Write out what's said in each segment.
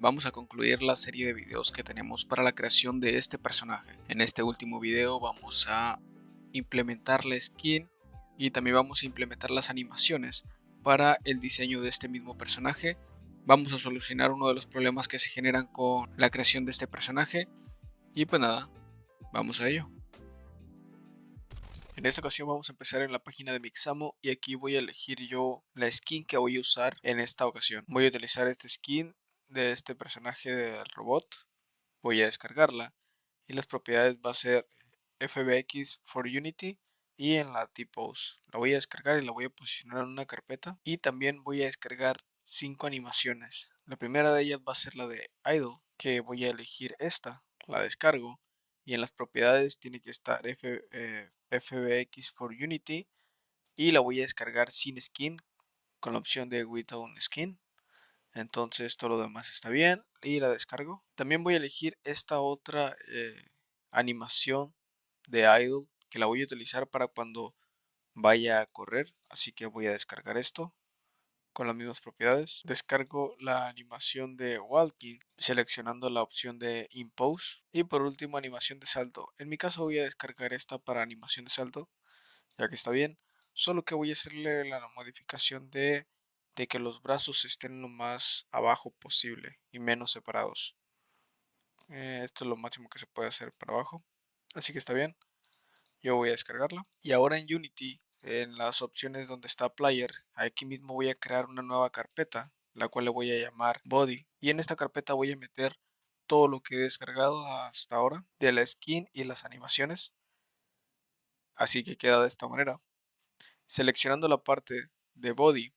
vamos a concluir la serie de videos que tenemos para la creación de este personaje. En este último video vamos a implementar la skin y también vamos a implementar las animaciones para el diseño de este mismo personaje. Vamos a solucionar uno de los problemas que se generan con la creación de este personaje y pues nada, vamos a ello. En esta ocasión vamos a empezar en la página de Mixamo y aquí voy a elegir yo la skin que voy a usar en esta ocasión. Voy a utilizar esta skin de este personaje del robot, voy a descargarla y las propiedades va a ser FBX for Unity y en la T-Pose. La voy a descargar y la voy a posicionar en una carpeta y también voy a descargar 5 animaciones. La primera de ellas va a ser la de Idle, que voy a elegir esta, la descargo y en las propiedades tiene que estar FBX for Unity y la voy a descargar sin skin con la opción de Without Skin. Entonces todo lo demás está bien y la descargo. También voy a elegir esta otra animación de idle que la voy a utilizar para cuando vaya a correr, así que voy a descargar esto con las mismas propiedades. Descargo la animación de walking seleccionando la opción de impose y por último animación de salto. En mi caso voy a descargar esta para animación de salto ya que está bien, solo que voy a hacerle la modificación de que los brazos estén lo más abajo posible y menos separados. Esto es lo máximo que se puede hacer para abajo, así que está bien. Yo voy a descargarla y ahora en Unity, en las opciones donde está Player, aquí mismo voy a crear una nueva carpeta, la cual le voy a llamar Body, y en esta carpeta voy a meter todo lo que he descargado hasta ahora de la skin y las animaciones, así que queda de esta manera. Seleccionando la parte de Body,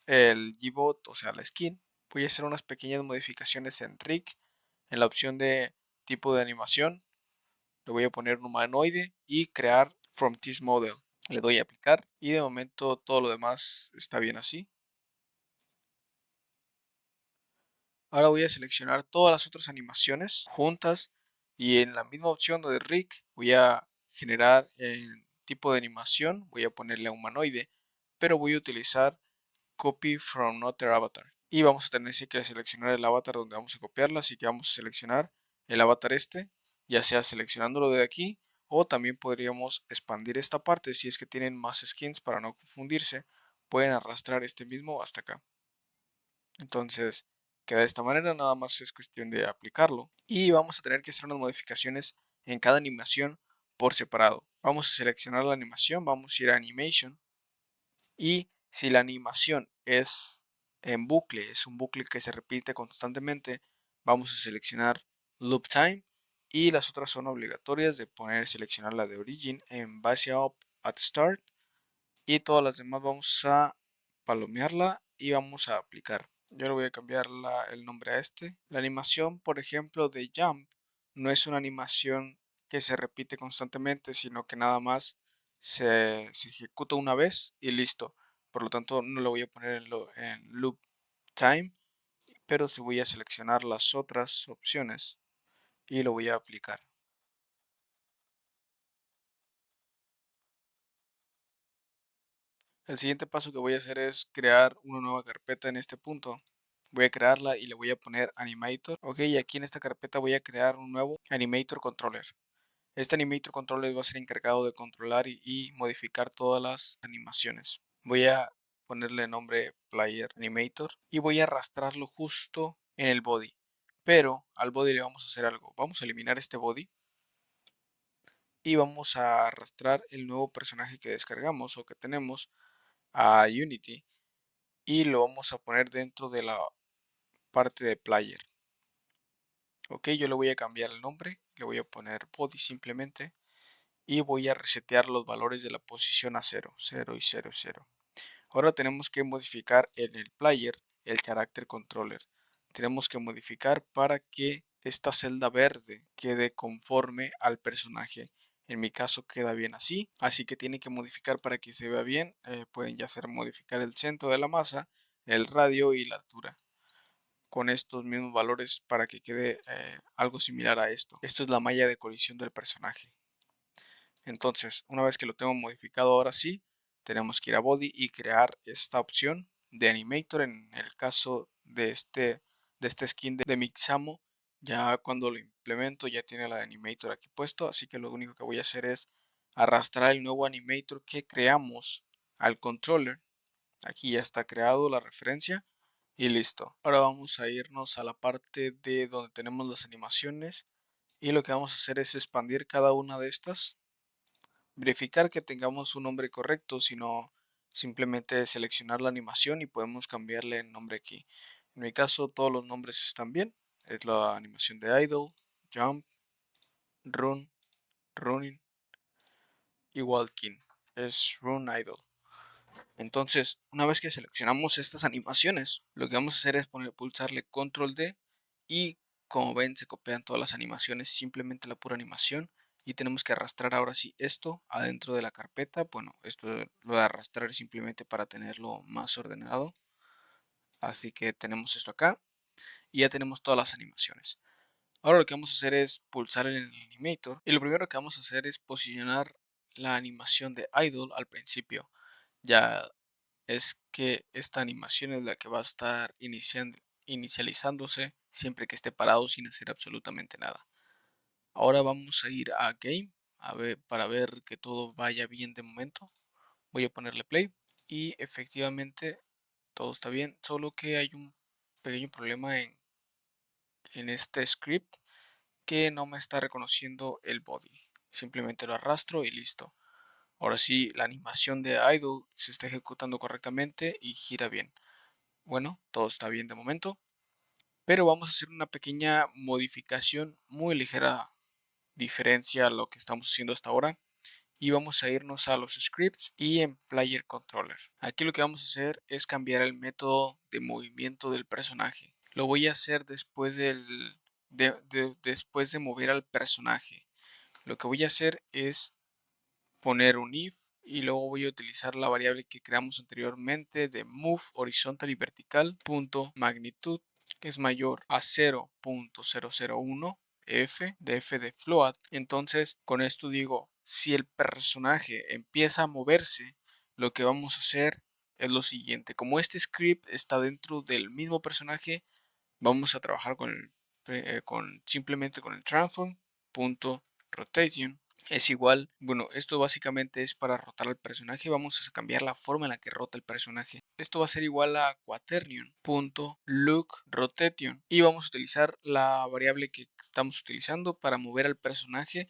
el Gbot, o sea la skin, voy a hacer unas pequeñas modificaciones en Rig, en la opción de tipo de animación, le voy a poner un humanoide y crear from this model. Le doy a aplicar y de momento todo lo demás está bien así. Ahora voy a seleccionar todas las otras animaciones juntas y en la misma opción de Rig voy a generar el tipo de animación, voy a ponerle a humanoide, pero voy a utilizar copy from other avatar y vamos a tener que seleccionar el avatar donde vamos a copiarla, así que vamos a seleccionar el avatar este, ya sea seleccionándolo de aquí o también podríamos expandir esta parte si es que tienen más skins para no confundirse, pueden arrastrar este mismo hasta acá. Entonces queda de esta manera, nada más es cuestión de aplicarlo y vamos a tener que hacer unas modificaciones en cada animación por separado. Vamos a seleccionar la animación, vamos a ir a Animation y si la animación es en bucle, es un bucle que se repite constantemente, vamos a seleccionar Loop Time y las otras son obligatorias de seleccionar la de Origin en Base Up at Start y todas las demás vamos a palomearla y vamos a aplicar. Yo le voy a cambiar el nombre a este. La animación, por ejemplo, de Jump no es una animación que se repite constantemente, sino que nada más se ejecuta una vez y listo. Por lo tanto, no lo voy a poner en Loop Time, pero sí voy a seleccionar las otras opciones y lo voy a aplicar. El siguiente paso que voy a hacer es crear una nueva carpeta en este punto. Voy a crearla y le voy a poner Animator. Ok, y aquí en esta carpeta voy a crear un nuevo Animator Controller. Este Animator Controller va a ser encargado de controlar y modificar todas las animaciones. Voy a ponerle nombre Player Animator y voy a arrastrarlo justo en el body. Pero al body le vamos a hacer algo. Vamos a eliminar este body y vamos a arrastrar el nuevo personaje que descargamos o que tenemos a Unity y lo vamos a poner dentro de la parte de Player. Ok, yo le voy a cambiar el nombre, le voy a poner body simplemente y voy a resetear los valores de la posición a 0, 0 y 0, 0. Ahora tenemos que modificar en el player el character controller. Tenemos que modificar para que esta celda verde quede conforme al personaje. En mi caso queda bien así que tiene que modificar para que se vea bien. Pueden ya hacer modificar el centro de la masa, el radio y la altura con estos mismos valores para que quede algo similar a esto. Esto es la malla de colisión del personaje. Entonces, una vez que lo tengo modificado ahora sí, tenemos que ir a Body y crear esta opción de Animator en el caso de este skin de Mixamo. Ya cuando lo implemento ya tiene la de Animator aquí puesto, así que lo único que voy a hacer es arrastrar el nuevo Animator que creamos al controller. Aquí ya está creado la referencia y listo. Ahora vamos a irnos a la parte de donde tenemos las animaciones y lo que vamos a hacer es expandir cada una de estas, verificar que tengamos un nombre correcto, sino simplemente seleccionar la animación y podemos cambiarle el nombre aquí. En mi caso todos los nombres están bien. Es la animación de idle, jump, run, running y walking. Es run idle. Entonces, una vez que seleccionamos estas animaciones, lo que vamos a hacer es pulsarle control D y como ven se copian todas las animaciones, simplemente la pura animación, y tenemos que arrastrar ahora sí esto adentro de la carpeta. Bueno, esto lo de arrastrar es simplemente para tenerlo más ordenado, así que tenemos esto acá y ya tenemos todas las animaciones. Ahora lo que vamos a hacer es pulsar en el animator y lo primero que vamos a hacer es posicionar la animación de idle al principio. Ya es que esta animación es la que va a estar inicializándose siempre que esté parado sin hacer absolutamente nada. Ahora vamos a ir a Game para ver que todo vaya bien de momento. Voy a ponerle play y efectivamente todo está bien, solo que hay un pequeño problema en este script que no me está reconociendo el body. Simplemente lo arrastro y listo. Ahora sí, la animación de idle se está ejecutando correctamente y gira bien. Bueno, todo está bien de momento, pero vamos a hacer una pequeña modificación muy ligera, diferencia a lo que estamos haciendo hasta ahora, y vamos a irnos a los scripts y en Player Controller. Aquí lo que vamos a hacer es cambiar el método de movimiento del personaje. Lo voy a hacer después de mover al personaje. Lo que voy a hacer es poner un if y luego voy a utilizar la variable que creamos anteriormente de move horizontal y vertical punto magnitud, que es mayor a 0.001 f de f de float. Entonces con esto digo, si el personaje empieza a moverse, lo que vamos a hacer es lo siguiente: como este script está dentro del mismo personaje, vamos a trabajar simplemente con el transform.rotation es igual. Bueno, esto básicamente es para rotar al personaje. Vamos a cambiar la forma en la que rota el personaje. Esto va a ser igual a quaternion.lookRotation y vamos a utilizar la variable que estamos utilizando para mover al personaje,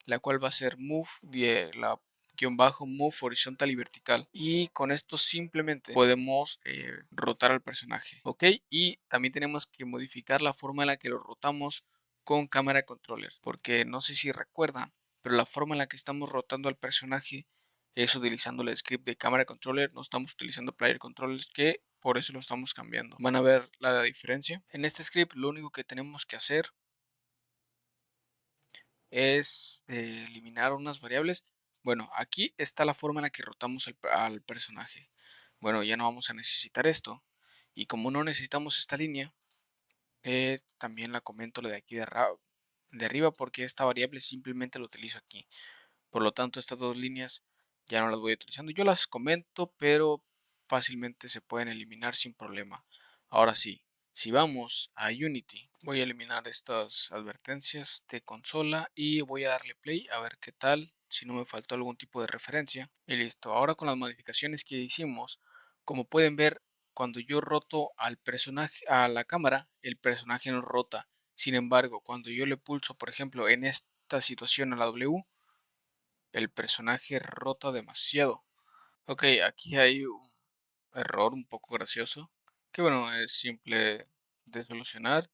la cual va a ser move de la guión bajo move horizontal y vertical, y con esto simplemente podemos rotar al personaje. Ok, y también tenemos que modificar la forma en la que lo rotamos con cámara controller, porque no sé si recuerdan, pero la forma en la que estamos rotando al personaje es utilizando el script de cámara controller, no estamos utilizando player controllers, que por eso lo estamos cambiando. Van a ver la diferencia. En este script lo único que tenemos que hacer es eliminar unas variables. Bueno, aquí está la forma en la que rotamos al personaje. Bueno, ya no vamos a necesitar esto, y como no necesitamos esta línea, también la comento la de aquí de arriba, porque esta variable simplemente la utilizo aquí. Por lo tanto, estas dos líneas ya no las voy utilizando. Yo las comento, pero fácilmente se pueden eliminar sin problema. Ahora sí, si vamos a Unity, voy a eliminar estas advertencias de consola y voy a darle play a ver qué tal, si no me faltó algún tipo de referencia. Y listo. Ahora con las modificaciones que hicimos, como pueden ver, cuando yo roto al personaje, a la cámara, el personaje no rota. Sin embargo, cuando yo le pulso, por ejemplo, en esta situación a la W, el personaje rota demasiado. Ok, aquí hay un error un poco gracioso, que bueno, es simple de solucionar.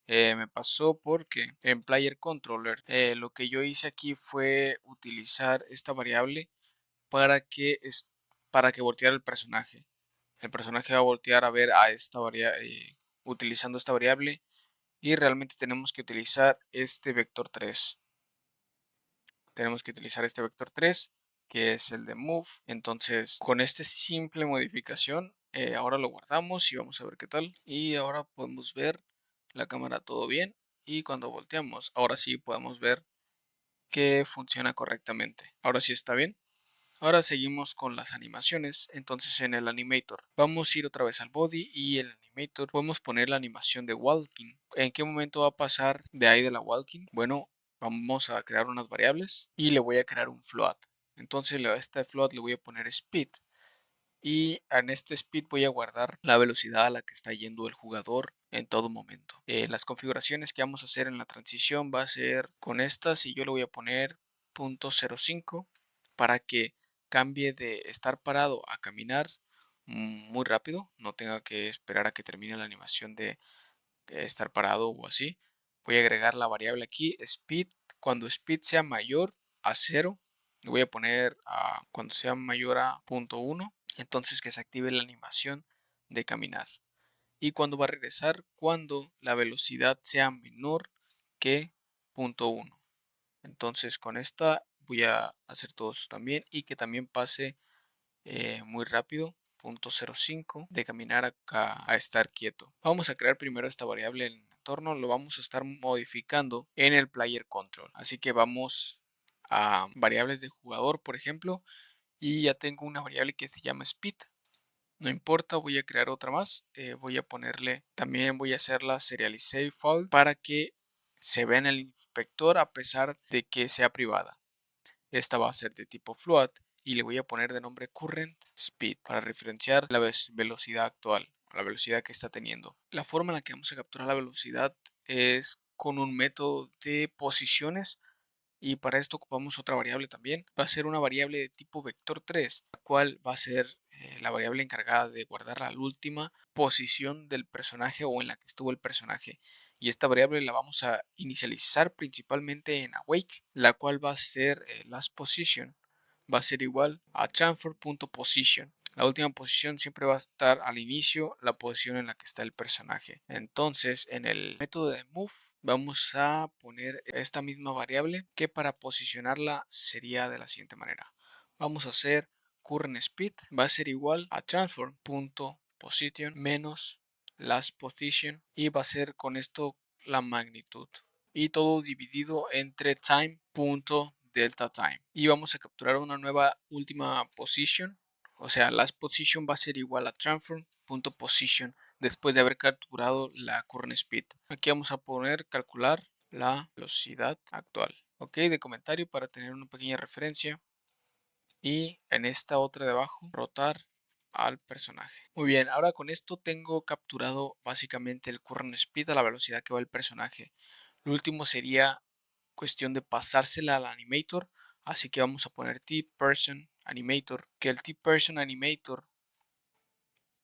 Me pasó porque en Player Controller lo que yo hice aquí fue utilizar esta variable para para que volteara el personaje. El personaje va a voltear a ver a esta variable, utilizando esta variable, y realmente tenemos que utilizar este vector 3. Tenemos que utilizar este vector 3, que es el de move. Entonces con esta simple modificación ahora lo guardamos y vamos a ver qué tal. Y ahora podemos ver la cámara todo bien, y cuando volteamos ahora sí podemos ver que funciona correctamente. Ahora sí está bien. Ahora seguimos con las animaciones. Entonces en el animator vamos a ir otra vez al body y el animator podemos poner la animación de walking. ¿En qué momento va a pasar de ahí de la walking? Bueno, vamos a crear unas variables y le voy a crear un float. Entonces a este float le voy a poner speed. Y en este speed voy a guardar la velocidad a la que está yendo el jugador en todo momento. Las configuraciones que vamos a hacer en la transición va a ser con estas y yo le voy a poner .05 para que cambie de estar parado a caminar muy rápido, no tenga que esperar a que termine la animación de estar parado o así. Voy a agregar la variable aquí speed. Cuando speed sea mayor a 0, le voy a poner cuando sea mayor a 0.1, entonces que se active la animación de caminar. Y cuando va a regresar cuando la velocidad sea menor que 0.1. Entonces con esta voy a hacer todo esto también y que también pase muy rápido. 0.05 de caminar acá a estar quieto. Vamos a crear primero esta variable en el entorno, lo vamos a estar modificando en el player control. Así que vamos a variables de jugador, por ejemplo, y ya tengo una variable que se llama speed. No importa, voy a crear otra más. Voy a ponerle, también voy a hacer la serialize default para que se vea en el inspector a pesar de que sea privada. Esta va a ser de tipo float y le voy a poner de nombre current speed para referenciar la velocidad actual, la velocidad que está teniendo. La forma en la que vamos a capturar la velocidad es con un método de posiciones y para esto ocupamos otra variable también. Va a ser una variable de tipo vector3, la cual va a ser la variable encargada de guardar la última posición del personaje o en la que estuvo el personaje. Y esta variable la vamos a inicializar principalmente en awake, la cual va a ser last position. Va a ser igual a transfer.position. La última posición siempre va a estar al inicio, la posición en la que está el personaje. Entonces, en el método de move vamos a poner esta misma variable que para posicionarla sería de la siguiente manera. Vamos a hacer current speed va a ser igual a transform.position menos last position y va a ser con esto la magnitud y todo dividido entre time.delta time y vamos a capturar una nueva última position, o sea last position va a ser igual a transform.position después de haber capturado la current speed. Aquí vamos a poner calcular la velocidad actual, ok, de comentario para tener una pequeña referencia. Y en esta otra de abajo rotar al personaje. Muy bien, ahora con esto tengo capturado básicamente el current speed a la velocidad que va el personaje. Lo último sería cuestión de pasársela al animator, así que vamos a poner tPerson animator, que el tPerson animator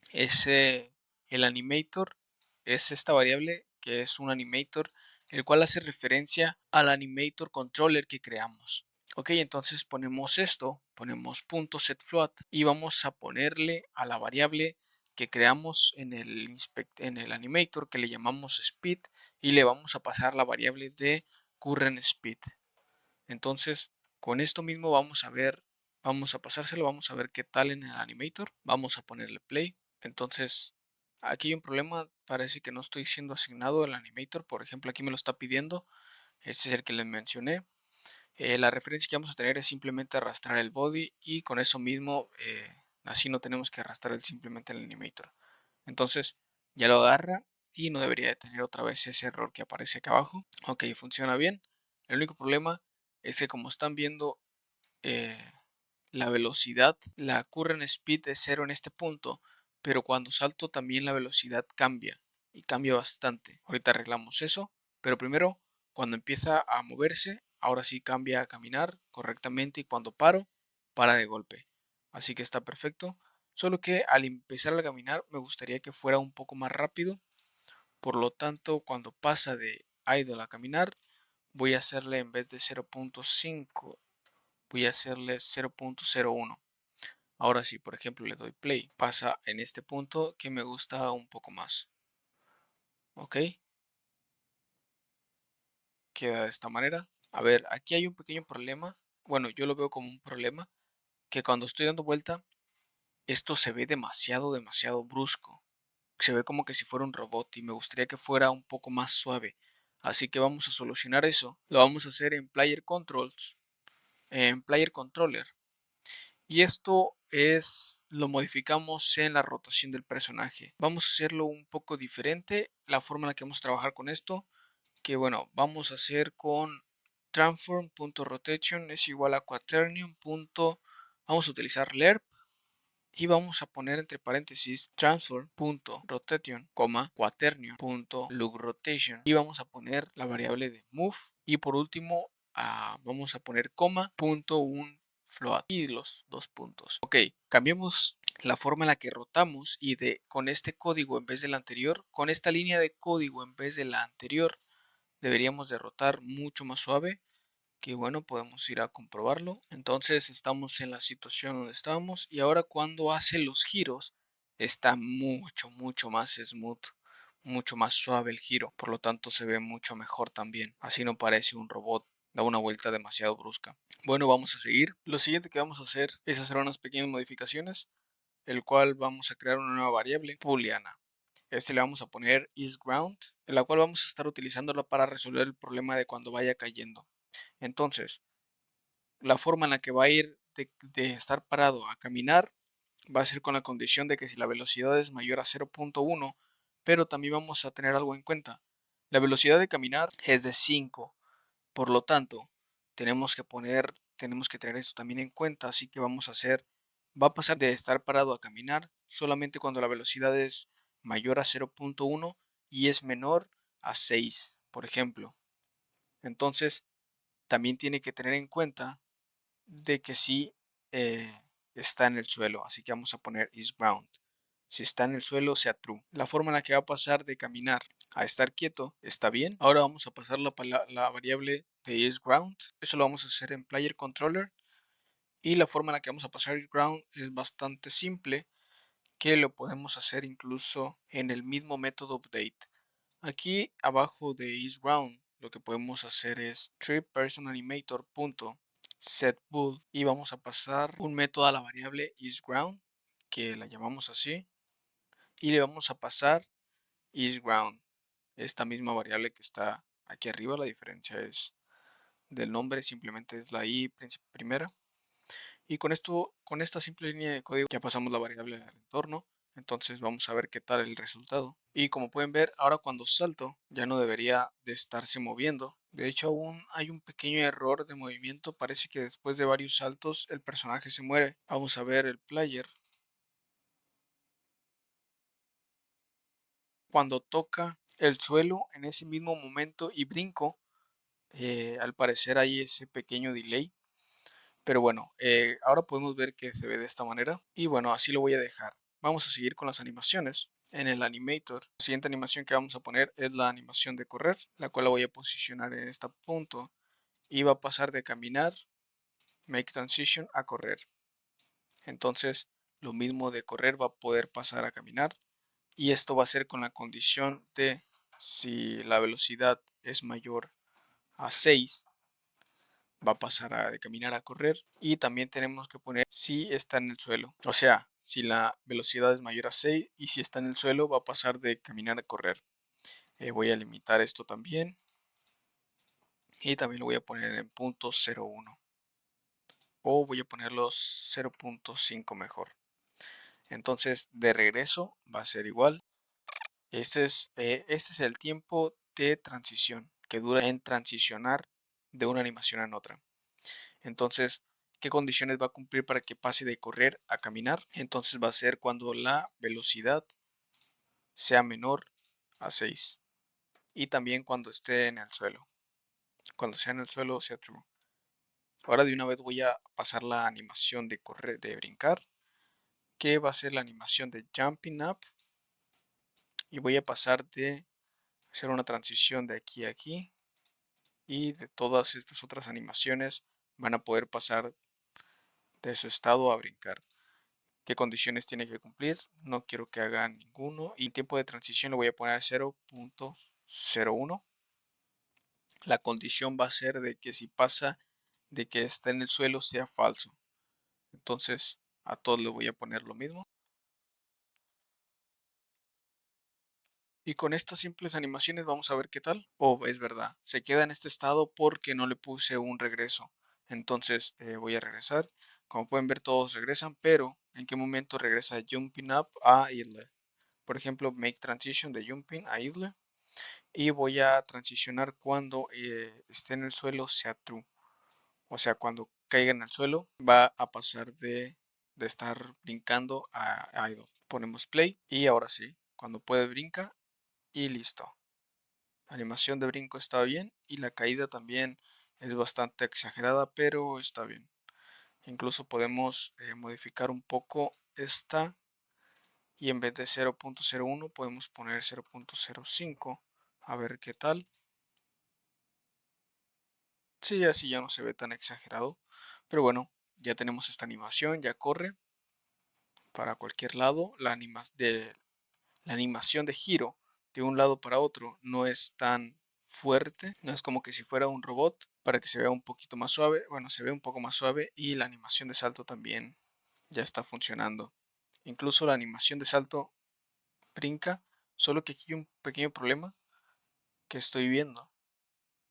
es el animator, es esta variable que es un animator, el cual hace referencia al animator controller que creamos. Ok, entonces ponemos esto, ponemos .setFloat y vamos a ponerle a la variable que creamos en el animator que le llamamos speed y le vamos a pasar la variable de current speed. Entonces, con esto mismo vamos a ver, vamos a pasárselo, vamos a ver qué tal en el animator. Vamos a ponerle play. Entonces, aquí hay un problema, parece que no estoy siendo asignado el animator, por ejemplo, aquí me lo está pidiendo. Este es el que les mencioné. La referencia que vamos a tener es simplemente arrastrar el body y con eso mismo así no tenemos que arrastrar simplemente el animator. Entonces ya lo agarra y no debería de tener otra vez ese error que aparece acá abajo. Ok, funciona bien. El único problema es que como están viendo eh, la velocidad, la current speed es 0 en este punto, pero cuando salto también la velocidad cambia y cambia bastante. Ahorita arreglamos eso, pero primero cuando empieza a moverse, ahora sí cambia a caminar correctamente y cuando paro, para de golpe. Así que está perfecto. Solo que al empezar a caminar me gustaría que fuera un poco más rápido. Por lo tanto, cuando pasa de idle a caminar, voy a hacerle en vez de 0.5, voy a hacerle 0.01. Ahora sí, por ejemplo, le doy play. Pasa en este punto que me gusta un poco más. Ok. Queda de esta manera. A ver, aquí hay un pequeño problema. Bueno, yo lo veo como un problema. Que cuando estoy dando vuelta, esto se ve demasiado brusco. Se ve como que si fuera un robot y me gustaría que fuera un poco más suave. Así que vamos a solucionar eso. Lo vamos a hacer en Player Controls, en Player Controller. Y esto lo modificamos en la rotación del personaje. Vamos a hacerlo un poco diferente. La forma en la que vamos a trabajar con esto, que bueno, vamos a hacer con transform.rotation es igual a quaternion. Vamos a utilizar lerp y vamos a poner entre paréntesis transform.rotation, quaternion.lookRotation y vamos a poner la variable de move y por último vamos a poner coma punto un float y los dos puntos. Ok, cambiemos la forma en la que rotamos y con este código en vez del anterior, con esta línea de código en vez de la anterior, deberíamos de rotar mucho más suave, que bueno, podemos ir a comprobarlo. Entonces estamos en la situación donde estábamos y ahora cuando hace los giros está mucho más smooth, mucho más suave el giro, por lo tanto se ve mucho mejor también, así no parece un robot, da una vuelta demasiado brusca. Bueno, vamos a seguir. Lo siguiente que vamos a hacer es hacer unas pequeñas modificaciones, el cual vamos a crear una nueva variable booleana. Le vamos a poner isGround, en la cual vamos a estar utilizándola para resolver el problema de cuando vaya cayendo. Entonces, la forma en la que va a ir de estar parado a caminar va a ser con la condición de que si la velocidad es mayor a 0.1, pero también vamos a tener algo en cuenta. La velocidad de caminar es de 5, por lo tanto, tenemos que tener esto también en cuenta, así que va a pasar de estar parado a caminar solamente cuando la velocidad es mayor a 0.1 y es menor a 6, por ejemplo. Entonces, también tiene que tener en cuenta de que sí eh, está en el suelo, así que vamos a poner isGround. Si está en el suelo, sea true. La forma en la que va a pasar de caminar a estar quieto está bien. Ahora vamos a pasar la variable de isGround. Eso lo vamos a hacer en player controller. Y la forma en la que vamos a pasar isGround es bastante simple, que lo podemos hacer incluso en el mismo método update. Aquí abajo de isGround lo que podemos hacer es TreePersonAnimator.setBool y vamos a pasar un método a la variable isGround, que la llamamos así, y le vamos a pasar isGround, esta misma variable que está aquí arriba. La diferencia es del nombre, simplemente es la i primera. Y con esta simple línea de código ya pasamos la variable al entorno. Entonces vamos a ver qué tal el resultado. Y como pueden ver, ahora cuando salto ya no debería de estarse moviendo. De hecho, aún hay un pequeño error de movimiento. Parece que después de varios saltos el personaje se muere. Vamos a ver el player. Cuando toca el suelo en ese mismo momento y brinco, al parecer hay ese pequeño delay. Pero bueno, ahora podemos ver que se ve de esta manera. Y bueno, así lo voy a dejar. Vamos a seguir con las animaciones. En el animator, la siguiente animación que vamos a poner es la animación de correr, la cual la voy a posicionar en este punto. Y va a pasar de caminar, make transition, a correr. Entonces, lo mismo de correr va a poder pasar a caminar. Y esto va a ser con la condición de si la velocidad es mayor a 6, va a pasar de caminar a correr. Y también tenemos que poner si está en el suelo. O sea, si la velocidad es mayor a 6 y si está en el suelo va a pasar de caminar a correr. Voy a limitar esto también. Y también lo voy a poner en .01. O voy a ponerlos 0.5 mejor. Entonces de regreso va a ser igual. Este es el tiempo de transición que dura en transicionar de una animación a otra. Entonces, ¿qué condiciones va a cumplir para que pase de correr a caminar? Entonces va a ser cuando la velocidad sea menor a 6 y también cuando esté en el suelo. Cuando sea en el suelo sea true. Ahora de una vez voy a pasar la animación de correr, de brincar, que va a ser la animación de jumping up, y voy a pasar de hacer una transición de aquí a aquí, y de todas estas otras animaciones van a poder pasar de su estado a brincar. ¿Qué condiciones tiene que cumplir? No quiero que haga ninguno. Y tiempo de transición lo voy a poner a 0.01. La condición va a ser de que si pasa de que está en el suelo sea falso. Entonces a todos le voy a poner lo mismo. Y con estas simples animaciones vamos a ver qué tal. Oh, es verdad, se queda en este estado porque no le puse un regreso. Entonces voy a regresar. como pueden ver todos regresan, pero ¿en qué momento regresa jumping up a idle? Por ejemplo, make transition de jumping a idle y voy a transicionar cuando esté en el suelo sea true. O sea, cuando caiga en el suelo va a pasar de estar brincando a idle. Ponemos play y ahora sí, cuando puede brinca y listo. La animación de brinco está bien y la caída también es bastante exagerada, pero está bien. Incluso podemos modificar un poco esta y en vez de 0.01 podemos poner 0.05 a ver qué tal. Sí, así ya no se ve tan exagerado, pero bueno, ya tenemos esta animación, ya corre para cualquier lado. La animación de giro de un lado para otro no es tan fuerte, no es como que si fuera un robot, para que se vea un poquito más suave. Bueno, se ve un poco más suave y la animación de salto también ya está funcionando. Incluso la animación de salto brinca, solo que aquí hay un pequeño problema que estoy viendo,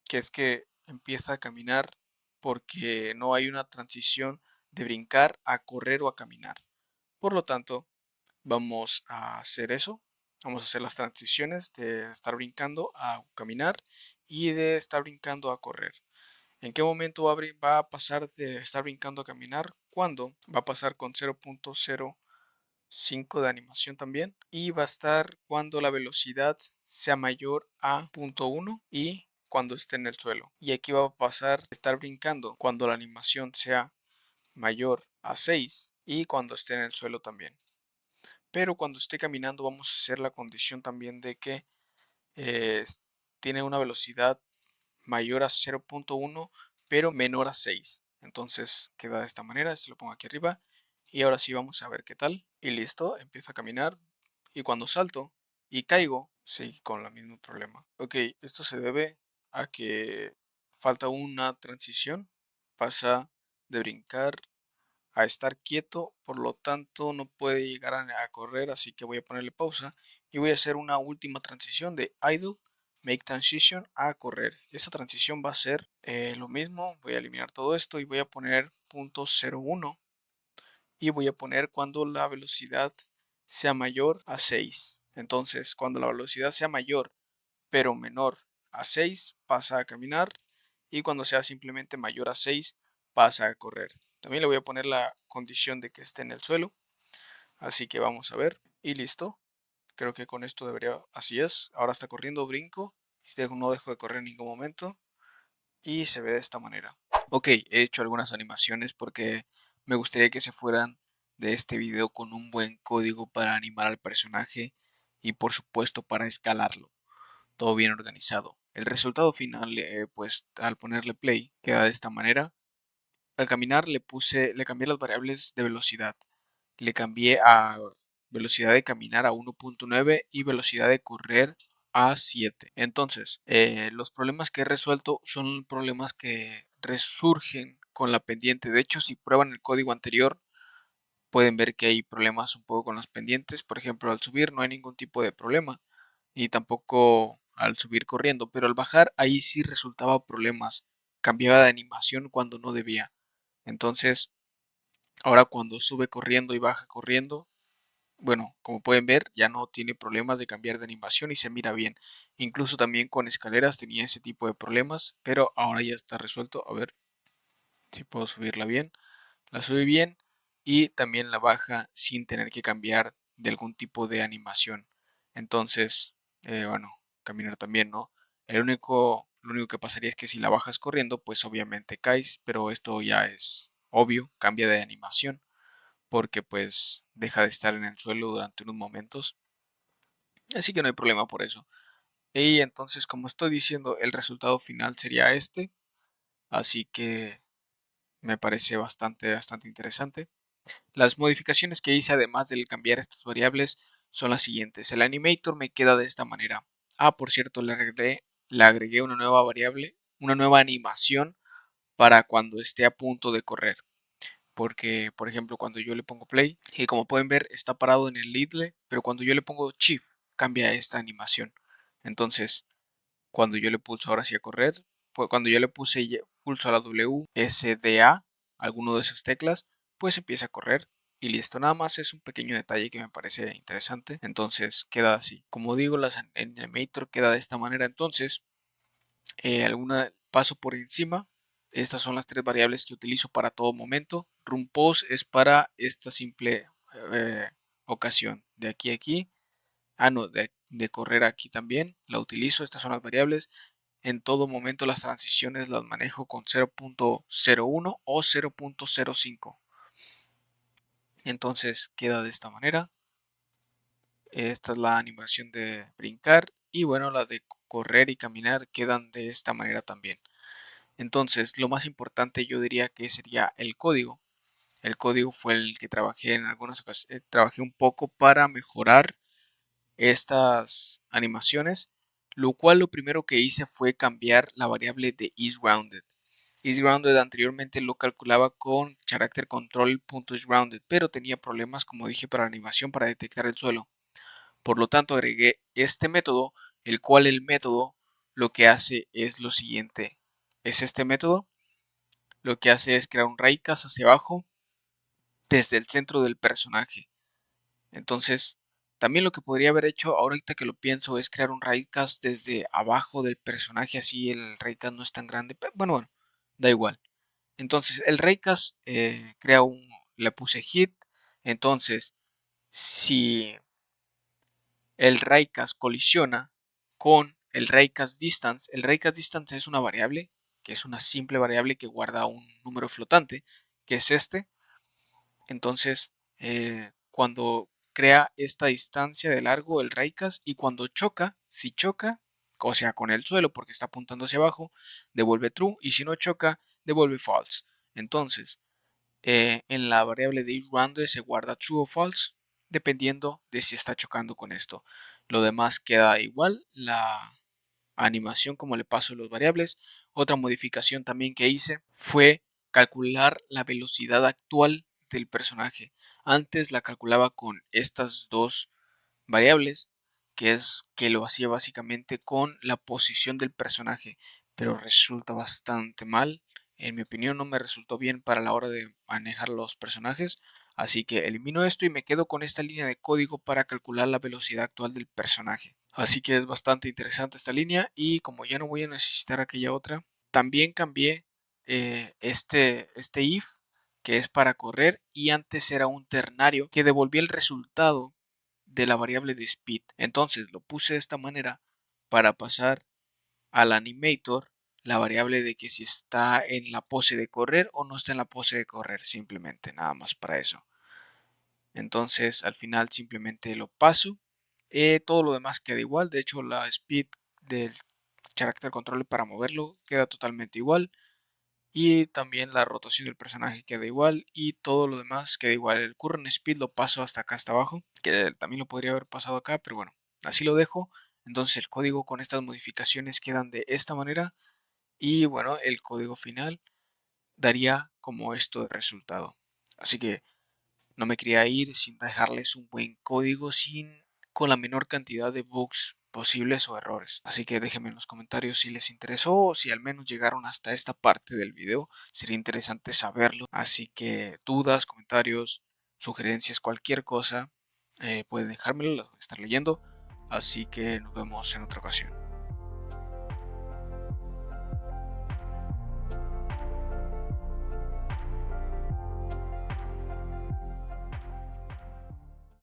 que es que empieza a caminar porque no hay una transición de brincar a correr o a caminar. Por lo tanto, vamos a hacer eso. Vamos a hacer las transiciones de estar brincando a caminar y de estar brincando a correr. ¿En qué momento va a pasar de estar brincando a caminar? ¿Cuándo? Va a pasar con 0.05 de animación también. Y va a estar cuando la velocidad sea mayor a 0.1 y cuando esté en el suelo. Y aquí va a pasar de estar brincando cuando la animación sea mayor a 6 y cuando esté en el suelo también. Pero cuando esté caminando vamos a hacer la condición también de que eh, tiene una velocidad mayor a 0.1 pero menor a 6. Entonces queda de esta manera, esto lo pongo aquí arriba y ahora sí vamos a ver qué tal. Y listo, empieza a caminar y cuando salto y caigo, sigue con el mismo problema. Ok, esto se debe a que falta una transición, pasa de brincar a estar quieto, por lo tanto no puede llegar a correr, así que voy a ponerle pausa y voy a hacer una última transición de idle, make transition a correr. Esta transición va a ser lo mismo, voy a eliminar todo esto y voy a poner .01 y voy a poner cuando la velocidad sea mayor a 6. Entonces, cuando la velocidad sea mayor pero menor a 6 pasa a caminar y cuando sea simplemente mayor a 6 pasa a correr. También le voy a poner la condición de que esté en el suelo, así que vamos a ver y listo. Creo que con esto debería, así es, ahora está corriendo, brinco, no dejo de correr en ningún momento y se ve de esta manera. Ok, he hecho algunas animaciones porque me gustaría que se fueran de este video con un buen código para animar al personaje y por supuesto para escalarlo, todo bien organizado. El resultado final, pues al ponerle play, queda de esta manera. Al caminar le cambié las variables de velocidad. Le cambié a velocidad de caminar a 1.9 y velocidad de correr a 7. Entonces, los problemas que he resuelto son problemas que resurgen con la pendiente. De hecho, si prueban el código anterior, pueden ver que hay problemas un poco con las pendientes. Por ejemplo, al subir no hay ningún tipo de problema y tampoco al subir corriendo, pero al bajar ahí sí resultaba problemas. Cambiaba de animación cuando no debía. Entonces, ahora cuando sube corriendo y baja corriendo, bueno, como pueden ver, ya no tiene problemas de cambiar de animación y se mira bien. Incluso también con escaleras tenía ese tipo de problemas, pero ahora ya está resuelto. A ver si puedo subirla bien. La sube bien y también la baja sin tener que cambiar de algún tipo de animación. Entonces, bueno, caminar también, ¿no? Lo único que pasaría es que si la bajas corriendo, pues obviamente caes, pero esto ya es obvio, cambia de animación, porque pues deja de estar en el suelo durante unos momentos. Así que no hay problema por eso. Y entonces, como estoy diciendo, el resultado final sería este. Así que me parece bastante interesante. Las modificaciones que hice además del cambiar estas variables son las siguientes. El animator me queda de esta manera. Ah, por cierto, le agregué una nueva variable, una nueva animación para cuando esté a punto de correr. Porque, por ejemplo, cuando yo le pongo play, y como pueden ver, está parado en el idle, pero cuando yo le pongo shift, cambia esta animación. Entonces, cuando yo le pulso ahora sí a correr, pues cuando yo le pulso a la W, S, D, A, alguno de esas teclas, pues empieza a correr y listo. Nada más es un pequeño detalle que me parece interesante. Entonces queda así. Como digo, el animator queda de esta manera. Entonces, alguna paso por encima. Estas son las tres variables que utilizo para todo momento. Run pose es para esta simple ocasión. De aquí a aquí. No, de correr aquí también. La utilizo. Estas son las variables. En todo momento las transiciones las manejo con 0.01 o 0.05. Entonces queda de esta manera. Esta es la animación de brincar. Y bueno, las de correr y caminar quedan de esta manera también. Entonces, lo más importante yo diría que sería el código. El código fue el que trabajé en algunas ocasiones. Trabajé un poco para mejorar estas animaciones. Lo cual lo primero que hice fue cambiar la variable de isRounded. IsRounded anteriormente lo calculaba con character control.isRounded, pero tenía problemas, como dije, para la animación para detectar el suelo. Por lo tanto, agregué este método, el cual el método lo que hace es lo siguiente. Es este método, lo que hace es crear un raycast hacia abajo desde el centro del personaje. Entonces, también lo que podría haber hecho ahorita que lo pienso es crear un raycast desde abajo del personaje, así el raycast no es tan grande. Pero bueno, da igual. Entonces, el raycast le puse hit. Entonces, si el raycast colisiona con el raycast distance es una variable, que es una simple variable que guarda un número flotante, que es este. Entonces, cuando crea esta distancia de largo el raycast y cuando choca, si choca, o sea, con el suelo porque está apuntando hacia abajo, devuelve true y si no choca, devuelve false. Entonces, en la variable de isRounded se guarda true o false dependiendo de si está chocando con esto. Lo demás queda igual, la animación como le paso los variables. Otra modificación también que hice fue calcular la velocidad actual del personaje. Antes la calculaba con estas dos variables, que es que lo hacía básicamente con la posición del personaje, pero resulta bastante mal. En mi opinión no me resultó bien para la hora de manejar los personajes, así que elimino esto y me quedo con esta línea de código para calcular la velocidad actual del personaje. Así que es bastante interesante esta línea y como ya no voy a necesitar aquella otra, también cambié este if que es para correr y antes era un ternario que devolvía el resultado de la variable de speed. Entonces lo puse de esta manera para pasar al animator la variable de que si está en la pose de correr o no está en la pose de correr, simplemente nada más para eso. Entonces al final simplemente lo paso. Todo lo demás queda igual. De hecho la speed del character control para moverlo queda totalmente igual. Y también la rotación del personaje queda igual. Y todo lo demás queda igual. El current speed lo paso hasta acá, hasta abajo. Que también lo podría haber pasado acá. Pero bueno, así lo dejo. Entonces el código con estas modificaciones quedan de esta manera. Y bueno, el código final daría como esto de resultado. Así que no me quería ir sin dejarles un buen código con la menor cantidad de bugs posibles o errores. Así que déjenme en los comentarios si les interesó o si al menos llegaron hasta esta parte del video. Sería interesante saberlo. Así que dudas, comentarios, sugerencias, cualquier cosa, pueden dejármelo, lo voy a estar leyendo. Así que nos vemos en otra ocasión.